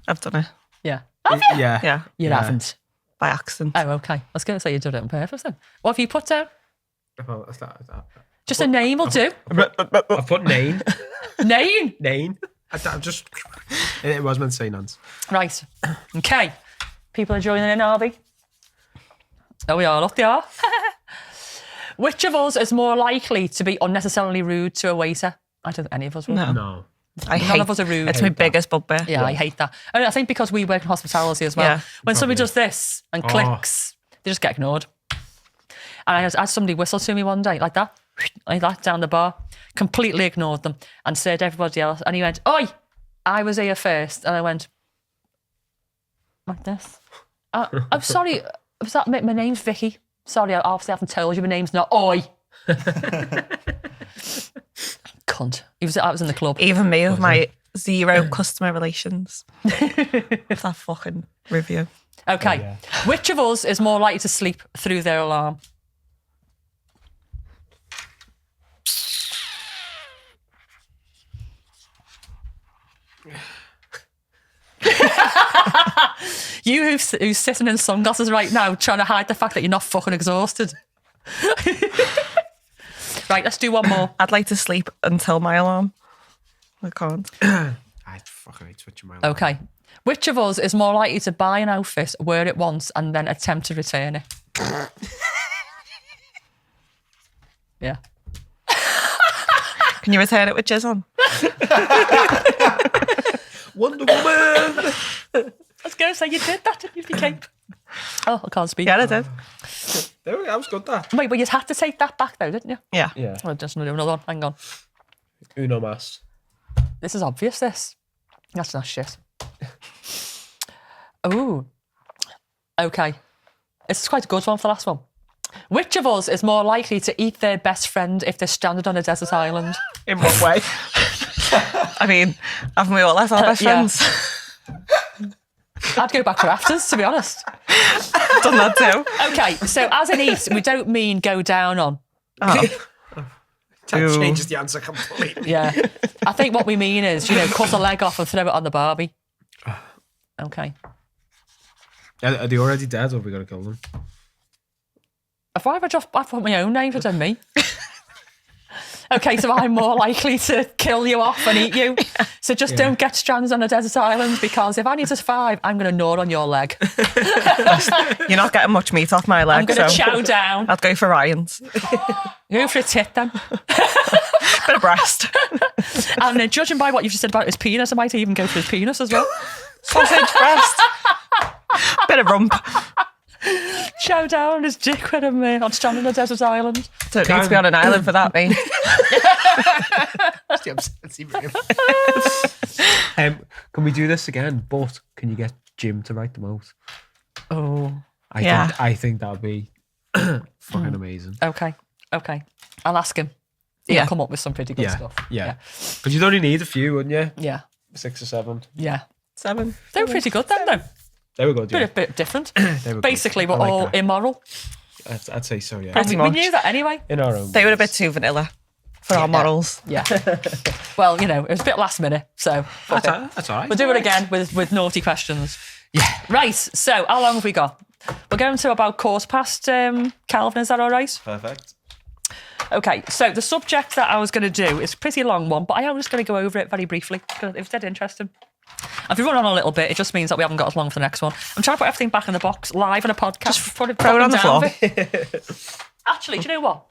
I've done it. Yeah. Have you? Yeah. Yeah, You Yeah. haven't. by accident. Oh, okay. I was going to say you did it on purpose then. What have you put down? Well, that's that. Just a name will do. I put Nain. Name. Nain. I just. It was meant to say Nance. Right. Okay. People are joining in, are they? Oh, we are. Look, they are. Which of us is more likely to be unnecessarily rude to a waiter? I don't think any of us would. No. No. I None hate, of us are rude. It's my biggest bugbear. Yeah, I hate that. And I think because we work in hospitality as well, Yeah, when somebody probably. does this and clicks, they just get ignored. And I had somebody whistle to me one day like that down the bar, completely ignored them and said everybody else. And he went, "Oi, I was here first." And I went, like this. I'm sorry, was that my name's Vicky? Sorry, I obviously haven't told you my name's not Oi. Cunt. I was in the club. Even me with my zero customer relations. With that fucking review. Okay. Oh, yeah. Which of us is more likely to sleep through their alarm? You who's sitting in sunglasses right now trying to hide the fact that you're not fucking exhausted. Right, let's do one more. I'd like to sleep until my alarm. I can't. I fucking hate switching my life. Okay. Which of us is more likely to buy an outfit, wear it once, and then attempt to return it? Yeah. Can you return it with jizz on? Wonder Woman! I was going to say, you did that, didn't you, with your cape? Oh, I can't speak. Yeah, I did. There we go, that was good, that. Wait, but you had to take that back, though, didn't you? Yeah. Yeah. Oh, just another one. Hang on. Uno mas. This is obvious, this. That's not shit. Oh. Okay. This is quite a good one for the last one. Which of us is more likely to eat their best friend if they're stranded on a desert island? In what way? I mean, haven't we all left our best Yeah. friends? I'd go back for afters, to be honest. Done that too. Okay, so as in eat, we don't mean go down on. Oh. That Ew. changes the answer completely. Yeah. I think what we mean is, cut a leg off and throw it on the barbie. Okay. Are they already dead or have we got to kill them? I've put my own name for me. Okay, so I'm more likely to kill you off and eat you. So just don't get stranded on a desert island, because if I need to survive, I'm going to gnaw on your leg. You're not getting much meat off my leg. I'm going to so chow down. I'd go for Ryan's. Go for a tit then. Bit of breast. And judging by what you've just said about his penis, I might even go for his penis as well. Sausage breast. Bit of rump. Chow down on his dick when I'm on strand on a desert island. Don't need to be on an island for that, mate. Can we do this again? But can you get Jim to write them out? Oh, I think that would be fucking amazing. okay. I'll ask him. Yeah. He'll come up with some pretty good stuff. Yeah. But you'd only need a few, wouldn't you? Yeah. 6 or 7. Yeah. 7. They were pretty good then, though. They were good, yeah. Bit different. They were Basically, good. we're I like all that. immoral. I'd say so, yeah. And we much. knew that anyway. In our own They were a ways. bit too vanilla for our morals. Yeah. Well, it was a bit last minute, so That's all right. we'll do it again with naughty questions. Yeah. Right, so how long have we got? We're going to about quarter past, Calvin, is that all right? Perfect. Okay, so the subject that I was going to do is a pretty long one, but I am just going to go over it very briefly because it was dead interesting. If we run on a little bit, it just means that we haven't got as long for the next one. I'm trying to put everything back in the box, live in a podcast. Just throw it on the floor. Actually, do you know what?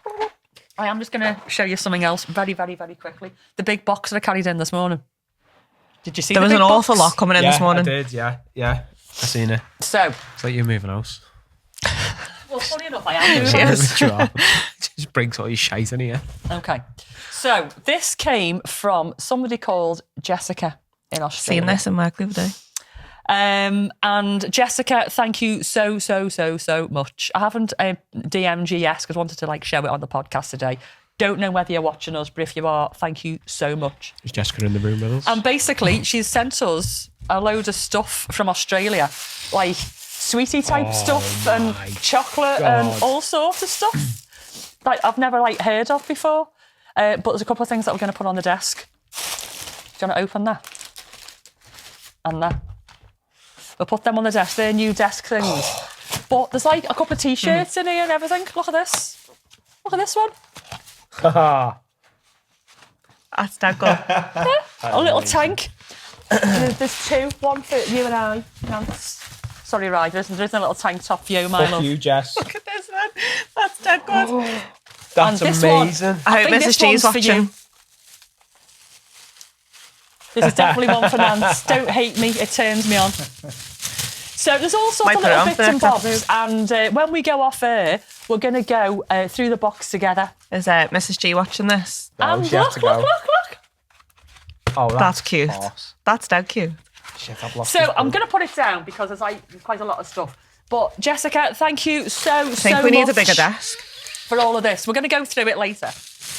I am just going to show you something else very, very, very quickly. The big box that I carried in this morning. Did you see There the was big an box? awful lot coming in this morning. I did, yeah. I seen it. So, It's like you're moving house. well, funny enough, I am doing Cheers. that. Just brings all your shite in here. Okay. So, this came from somebody called Jessica in Australia. Seen this in work the other day. And Jessica, thank you so much. I haven't DM'd you yet because I wanted to show it on the podcast today. Don't know whether you're watching us, but if you are, thank you so much. Is Jessica in the room with us? And basically, she's sent us a load of stuff from Australia, like sweetie type stuff and chocolate God. and all sorts of stuff that I've never heard of before. But there's a couple of things that we're going to put on the desk. Do you want to open that? And that. We'll put them on the desk. They're new desk things. But there's a couple of t-shirts in here and everything. Look at this. Look at this one. That's dead good. A little tank. There's two. One for you and I. Nance. Sorry, Ryan. There isn't a little tank top for you, my Fuck love. you, Jess. Look at this one. That's dead good. That's And this one- amazing. I hope think Mrs. this G's one's for you. watching. This is definitely one for Nance. Don't hate me. It turns me on. So there's all sorts Might of put it little on bits for and a bobs. And when we go off air, we're going to go through the box together. Is Mrs. G watching this? No, And she has look, to go. look. Oh, That's cute. Horse. That's dead cute. Shit, I've lost So this I'm book. going to put it down because there's quite a lot of stuff. But Jessica, thank you so I think we need a bigger desk. for all of this. We're going to go through it later.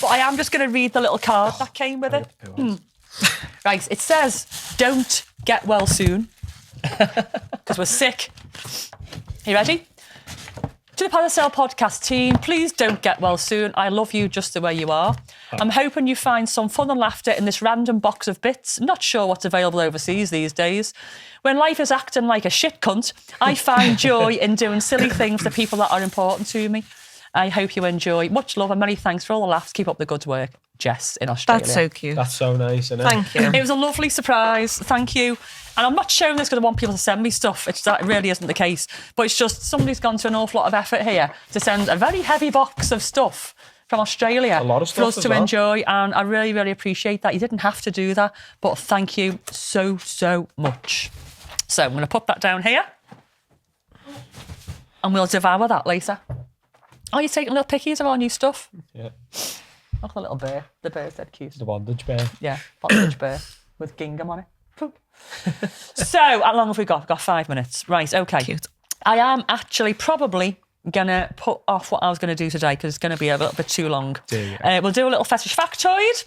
But I am just going to read the little card that came with it. Right, it says, don't get well soon. Because we're sick. Are you ready? To the Paracel podcast team, please don't get well soon. I love you just the way you are. I'm hoping you find some fun and laughter in this random box of bits. Not sure what's available overseas these days. When life is acting like a shit cunt, I find joy in doing silly things for people that are important to me. I hope you enjoy. Much love and many thanks for all the laughs. Keep up the good work. Jess in Australia. That's so cute. That's so nice, isn't it? Thank you. It was a lovely surprise. Thank you. And I'm not showing this because I want people to send me stuff. That really isn't the case. But it's just somebody's gone to an awful lot of effort here to send a very heavy box of stuff from Australia A lot of for stuff us as to well. enjoy. And I really, really appreciate that. You didn't have to do that. But thank you so much. So I'm going to put that down here. And we'll devour that later. Oh, you're taking little pickies of our new stuff? Yeah. Look at the little bear. The bear's dead cute. The bondage bear. Yeah, bondage bear with gingham on it. Poop. So, how long have we got? We've got 5 minutes. Right, okay. Cute. I am actually probably going to put off what I was going to do today because it's going to be a little bit too long. We'll do a little fetish factoid.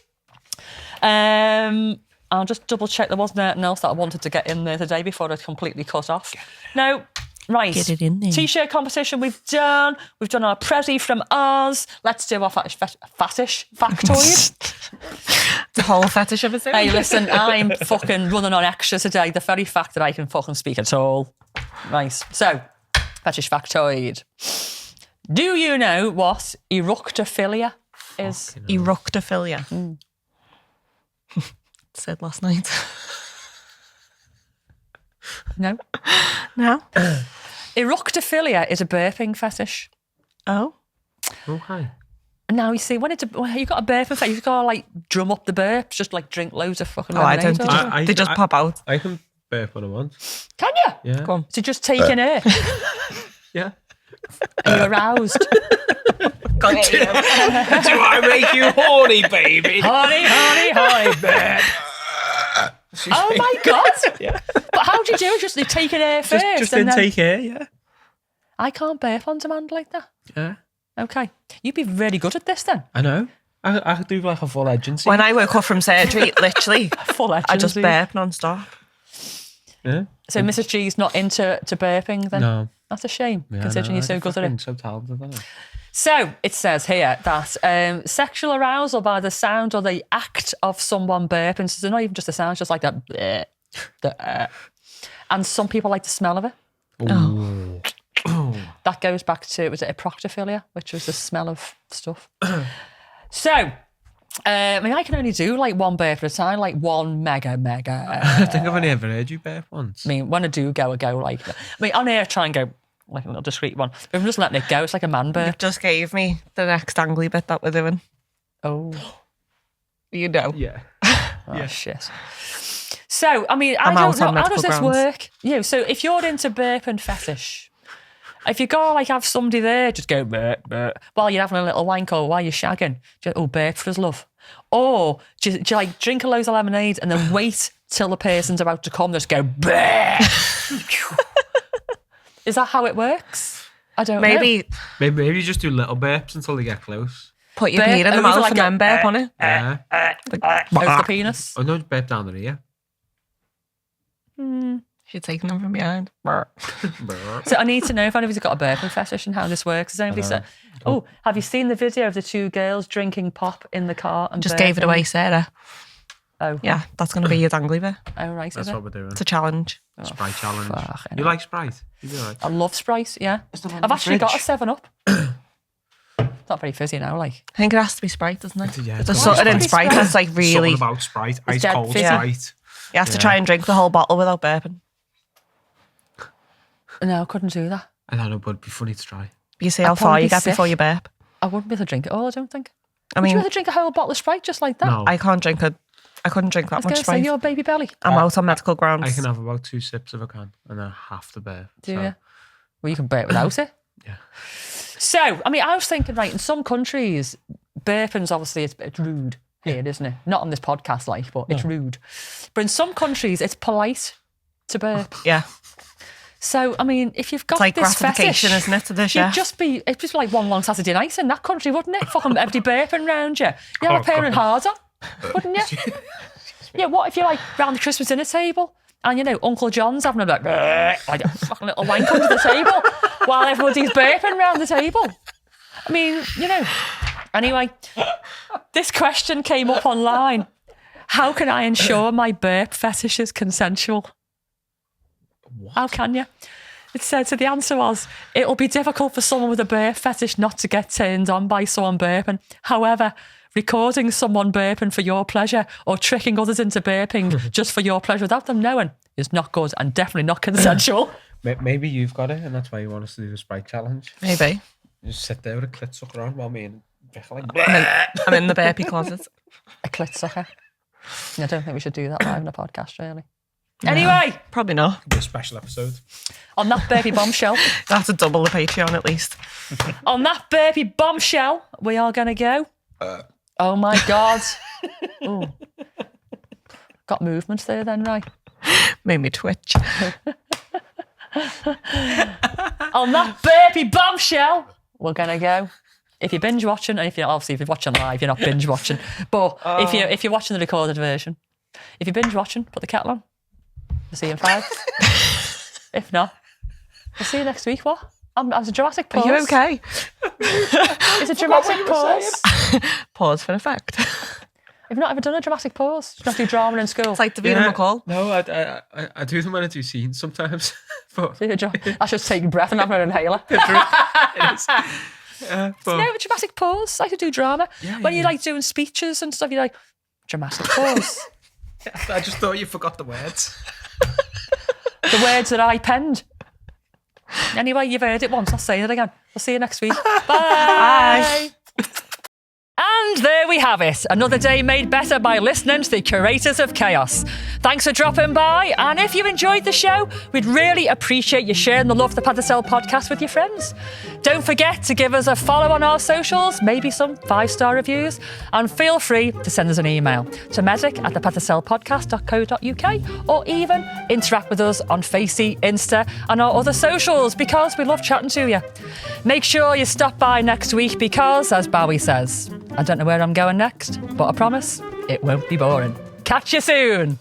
I'll just double check there wasn't anything else that I wanted to get in there today before I completely cut off. No. Right. Get it in there. T-shirt competition we've done. We've done our Prezi from Oz. Let's do our fetish factoid. The whole fetish of it. Hey, listen, I'm fucking running on extra today. The very fact that I can fucking speak at all. Nice. So, fetish factoid. Do you know what eructophilia is. Fucking hell. Eructophilia. Said last night. No. No. Eructophilia is a burping fetish. Oh. Okay. Now you see, when you've got a burping fetish, you've got to like drum up the burps, just like drink loads of fucking Oh, I lemonade. don't. or something. They just pop out. I can burp when I want. Can you? Yeah. Go on. So just taking air. Yeah. Are you aroused? Do I make you horny, baby? Honey, burp. Oh my God. Yeah. But how do you do it? Just taking air first? Just and then intake air, yeah. I can't burp on demand like that. Yeah. Okay. You'd be really good at this then. I know. I could do like a full agency. When I woke up from surgery, literally, Full I just agency. burp non-stop. Yeah. So Mrs. G's not into burping then? No. That's a shame, Yeah, considering no, you're so good at it. So talented, isn't it? So it says here that sexual arousal by the sound or the act of someone burping, so it's not even just the sound, it's just like that. And some people like the smell of it. Oh. That goes back to, was it eructophilia, which was the smell of stuff. So, I mean, I can only do like one burp at a time, like one mega. I think I've only ever heard you burp once. I mean, when I do go, I go like, I mean, on air, I try and go like a little discreet one. But if I'm just letting it go, it's like a man burp. You just gave me the next angly bit that we're doing. Oh, You know. Yeah. oh shit. So, I mean, I I'm don't out know. on How medical does this grounds. work? You know, so if you're into burp and fetish, if you go like have somebody there, just go burp, burp, while you're having a little wank or while you're shagging, just, oh, burp for his love. Or do you like drink a load of lemonade and then wait till the person's about to come, just go burp. Is that how it works? I don't know. Maybe Maybe you just do little burps until they get close. put your Burp beard in the over mouth like and a- then burp on it. Yeah. Over the penis. Oh no, burp down the ear. You're taking them from behind. Burp. So I need to know if anybody's got a burping fetish and how this works. Has anybody said, oh, have you seen the video of the two girls drinking pop in the car and Just gave it burping? away, Sarah. Oh, Yeah, that's going to be your dangly bit. oh right. That's is it? what we're doing. It's a challenge. Sprite challenge. fucking You hell. like Sprite? You do right. I love Sprite, yeah. I've actually got a 7-Up. It's not very fizzy now, like. I think it has to be Sprite, doesn't it? Yeah, There's it's something gotta in be Sprite Sprite. that's like really... Something about Sprite. Ice dead cold fizzy. Sprite. You have to try and drink the whole bottle without burping. No, I couldn't do that. I don't know, but it'd be funny to try. You see I'd how far probably you be get sick. before you burp. I wouldn't be able to drink it all, I don't think. I Would you mean, rather drink a whole bottle of Sprite just like that? No, I couldn't drink that I was much going to say, Sprite. your baby belly. I'm out on medical grounds. I can have about 2 sips if I can, and I have to burp. Do so, you? Well, you can burp without it. Yeah. So, I mean, I was thinking, right, in some countries, burping's obviously it's rude here, isn't it? Not on this podcast, like, but it's rude. But in some countries, it's polite to burp. Yeah. So, I mean, if you've got It's like this gratification, fetish, isn't it, to the chef? it'd just be like one long Saturday night in that country, wouldn't it? Fucking everybody burping around you. You have a pair of hards on, wouldn't you? Yeah, what if you're like round the Christmas dinner table and, you know, Uncle John's having a like a fucking little wank under the table while everybody's burping round the table? I mean, you know. Anyway, this question came up online. How can I ensure my burp fetish is consensual? What? How can you? It said, so the answer was, it'll be difficult for someone with a burp fetish not to get turned on by someone burping. However, recording someone burping for your pleasure or tricking others into burping just for your pleasure without them knowing is not good and definitely not consensual. Maybe you've got it, and that's why you want us to do the Sprite challenge. Maybe. Just sit there with a clit sucker on while me and Vic are like, I'm in the burpy closet. A clit sucker. I don't think we should do that live in a podcast, really. Anyway, Probably not. be a special episode. on that burpy bombshell, That's a double the Patreon at least. on that burpy bombshell, we are going to go. Oh my God. Ooh. Got movements there then, right? Made me twitch. On that burpy bombshell, we're going to go. If you're binge watching, and if you're watching live, you're not binge watching. But if you're watching the recorded version, if you're binge watching, put the kettle on. We'll see you in 5. If not, we'll see you next week. What? As a dramatic pause. Are you okay? It's a dramatic pause. Pause for effect. I've not ever done a dramatic pause. Just not do drama in school. It's like Davina McCall. No, I do them when I do scenes sometimes. But That's just taking breath and having an inhaler. it is. But No, dramatic pause. I like to do drama. Yeah, when yeah, you're yeah. like doing speeches and stuff, you're like, dramatic pause. I just thought you forgot the words. The words that I penned. Anyway, you've heard it once. I'll say it again. I'll see you next week. Bye. And there we have it. Another day made better by listening to the curators of chaos. Thanks for dropping by. And if you enjoyed the show, we'd really appreciate you sharing the Love the Panther Cell podcast with your friends. Don't forget to give us a follow on our socials, maybe some 5-star reviews, and feel free to send us an email to medic@thepanthercellpodcast.co.uk or even interact with us on Facey, Insta and our other socials because we love chatting to you. Make sure you stop by next week because, as Bowie says, I don't know where I'm going next, but I promise it won't be boring. Catch you soon.